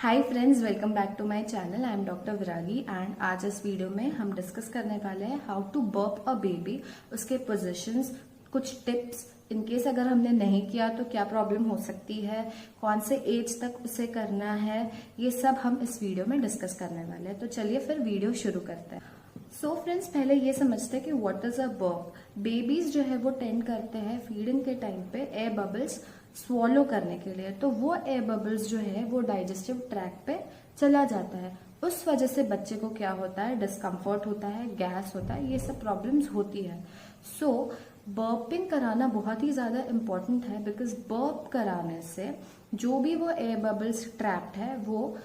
Hi friends, welcome back to my channel. I am doctor Viragi and आज इस video में हम डिस्कस करने वाले हैं how to burp a baby, उसके पोजीशंस, कुछ टिप्स। इनकेस अगर हमने नहीं किया तो क्या प्रॉब्लम हो सकती है, कौन से एज तक उसे करना है, ये सब हम इस वीडियो में डिस्कस करने वाले हैं। तो चलिए फिर वीडियो शुरू करते हैं। सो फ्रेंड्स, पहले ये समझते हैं कि what is a burp. Babies जो है वो टेंड करते हैं फीडिंग के टाइम पे एयर बबल्स स्वॉलो करने के लिए। तो वो एयर बबल्स जो है वो डाइजेस्टिव ट्रैक पे चला जाता है। उस वजह से बच्चे को क्या होता है, डिस्कम्फर्ट होता है, गैस होता है, ये सब प्रॉब्लम्स होती है। सो बर्पिंग कराना बहुत ही ज्यादा इम्पोर्टेंट है, बिकॉज बर्प कराने से जो भी वो एयर बबल्स ट्रैप्ड है वो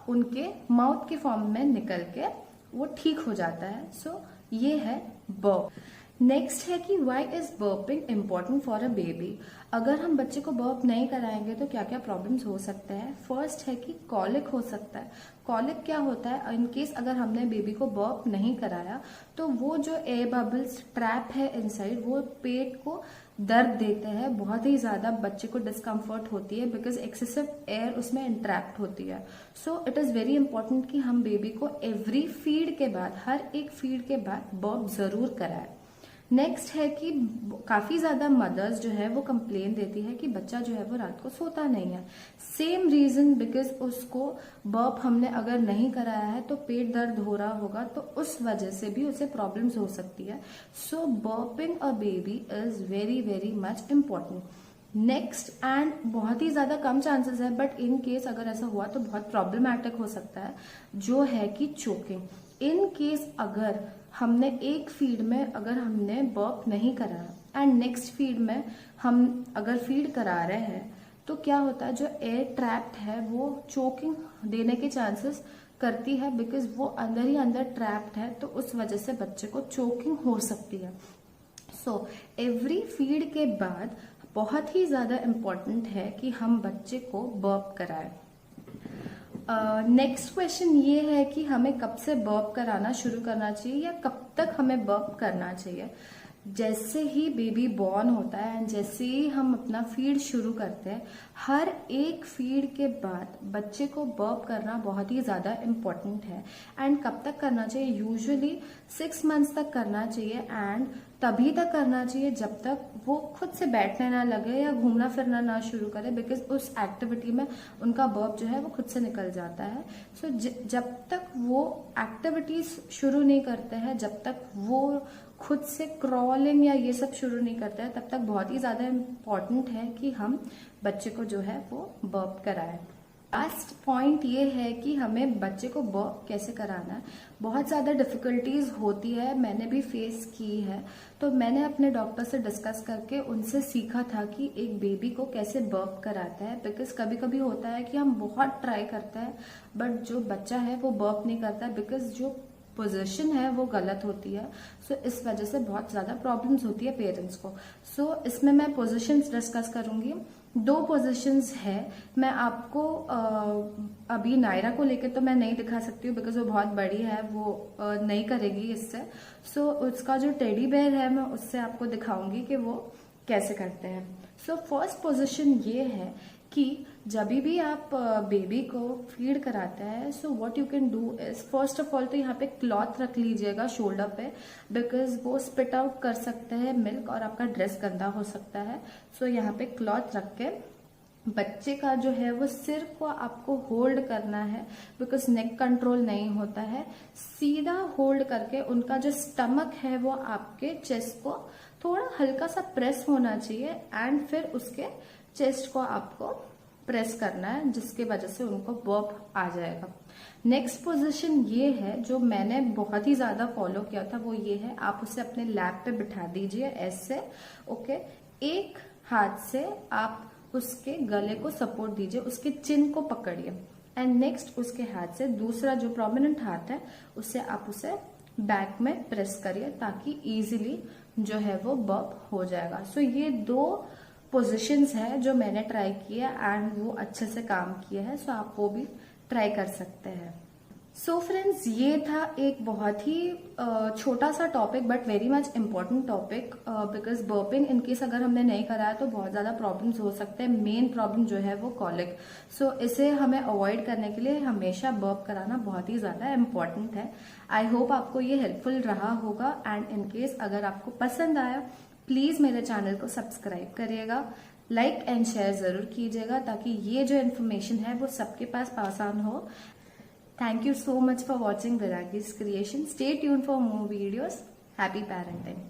उनके माउथ के फॉर्म में निकल के वो ठीक हो जाता है। सो ये है बर्प। नेक्स्ट है कि why is burping important for a baby. अगर हम बच्चे को बर्प नहीं कराएंगे तो क्या क्या प्रॉब्लम्स हो सकते हैं। फर्स्ट है कि कॉलिक हो सकता है। कॉलिक क्या होता है, इनकेस अगर हमने बेबी को बर्प नहीं कराया तो वो जो एयर बबल्स ट्रैप है इनसाइड वो पेट को दर्द देते हैं, बहुत ही ज्यादा बच्चे को डिस्कम्फर्ट होती है, बिकॉज एक्सेसिव एयर उसमें इंट्रैप्ट होती है। So it is very important कि हम बेबी को एवरी फीड के बाद, हर एक फीड के बाद बर्प जरूर कराएं। नेक्स्ट है कि काफी ज्यादा मदर्स जो है वो कंप्लेन देती है कि बच्चा जो है वो रात को सोता नहीं है। सेम रीजन, बिकॉज उसको बर्प हमने अगर नहीं कराया है तो पेट दर्द हो रहा होगा, तो उस वजह से भी उसे प्रॉब्लम्स हो सकती है। So burping a baby is very very much important. Next, and बहुत ही ज्यादा कम चांसेस है, बट इन केस अगर ऐसा हुआ तो बहुत प्रॉब्लमैटिक हो सकता है, जो है कि चोकिंग। इन केस अगर हमने एक फीड में अगर हमने बर्प नहीं कराया एंड नेक्स्ट फीड में हम अगर फीड करा रहे हैं तो क्या होता है, जो एयर ट्रैप्ड है वो चोकिंग देने के चांसेस करती है, बिकॉज वो अंदर ही अंदर ट्रैप्ड है, तो उस वजह से बच्चे को चोकिंग हो सकती है। सो एवरी फीड के बाद बहुत ही ज्यादा इम्पोर्टेंट है कि हम बच्चे को बर्प कराएं। नेक्स्ट क्वेश्चन ये है कि हमें कब से बर्प कराना शुरू करना चाहिए या कब तक हमें बर्प करना चाहिए। जैसे ही बेबी बॉर्न होता है एंड जैसे ही हम अपना फीड शुरू करते हैं, हर एक फीड के बाद बच्चे को बर्प करना बहुत ही ज्यादा इम्पोर्टेंट है। एंड कब तक करना चाहिए, यूजुअली 6 मंथ्स तक करना चाहिए, एंड तभी तक करना चाहिए जब तक वो खुद से बैठने ना लगे या घूमना फिरना ना शुरू करे, बिकॉज उस एक्टिविटी में उनका बर्प जो है वो खुद से निकल जाता है। सो जब तक वो एक्टिविटीज शुरू नहीं करते हैं, जब तक वो खुद से क्रॉलिंग या ये सब शुरू नहीं करते हैं, तब तक बहुत ही ज्यादा इम्पोर्टेंट है कि हम बच्चे को जो है वो बर्प कराएं। लास्ट पॉइंट ये है कि हमें बच्चे को बर्प कैसे कराना है। बहुत ज्यादा डिफिकल्टीज होती है, मैंने भी फेस की है, तो मैंने अपने डॉक्टर से डिस्कस करके उनसे सीखा था कि एक बेबी को कैसे बर्प कराता है। बिकॉज कभी कभी होता है कि हम बहुत ट्राई करते हैं बट जो बच्चा है वो बर्प नहीं करता है, बिकॉज जो पोजीशन है वो गलत होती है। सो इस वजह से बहुत ज्यादा प्रॉब्लम्स होती है पेरेंट्स को। सो इसमें मैं पोजीशंस डिस्कस करूंगी। 2 पोजीशंस है। मैं आपको अभी नायरा को लेकर तो मैं नहीं दिखा सकती हूँ, बिकॉज वो बहुत बड़ी है, वो नहीं करेगी इससे। सो उसका जो टेडी बेयर है मैं उससे आपको दिखाऊंगी कि वो कैसे करते हैं। सो फर्स्ट पोजीशन ये है कि जब भी आप बेबी को फीड कराते हैं, so what you can do is, first of all तो यहाँ पे क्लॉथ रख लीजिएगा शोल्डर पे, बिकॉज वो स्पिट आउट कर सकते हैं मिल्क और आपका ड्रेस गंदा हो सकता है। सो यहाँ पे क्लॉथ रख के बच्चे का जो है वो सिर को आपको होल्ड करना है, बिकॉज नेक कंट्रोल नहीं होता है। सीधा होल्ड करके उनका जो स्टमक है वो आपके चेस्ट को थोड़ा हल्का सा प्रेस होना चाहिए, एंड फिर उसके चेस्ट को आपको प्रेस करना है, जिसकी वजह से उनको बर्प आ जाएगा। नेक्स्ट पोजीशन ये है जो मैंने बहुत ही ज्यादा फॉलो किया था, वो ये है, आप उसे अपने लैप पे बिठा दीजिए ऐसे, ओके। एक हाथ से आप उसके गले को सपोर्ट दीजिए, उसके चिन को पकड़िए, एंड नेक्स्ट उसके हाथ से दूसरा जो प्रोमिनेंट हाथ है उससे आप उसे बैक में प्रेस करिए, ताकि इजीली जो है वो बर्प हो जाएगा। सो ये 2 पोजीशंस है जो मैंने ट्राई किया एंड वो अच्छे से काम किया है। सो आप वो भी ट्राई कर सकते हैं। सो फ्रेंड्स, ये था एक बहुत ही छोटा सा topic but very much important topic, because burping in case अगर हमने नहीं कराया तो बहुत ज्यादा प्रॉब्लम्स हो सकते हैं। मेन प्रॉब्लम जो है वो कॉलिक। सो इसे हमें अवॉइड करने के लिए हमेशा बर्प कराना बहुत ही ज्यादा इम्पॉर्टेंट है। आई होप आपको ये हेल्पफुल रहा होगा, एंड इनकेस अगर आपको पसंद आया प्लीज मेरे चैनल को सब्सक्राइब करिएगा, लाइक एंड शेयर जरूर कीजिएगा, ताकि ये जो इन्फॉर्मेशन है वो सबके पास आसान हो। Thank you so much for watching Viragi's creation. Stay tuned for more videos. Happy parenting.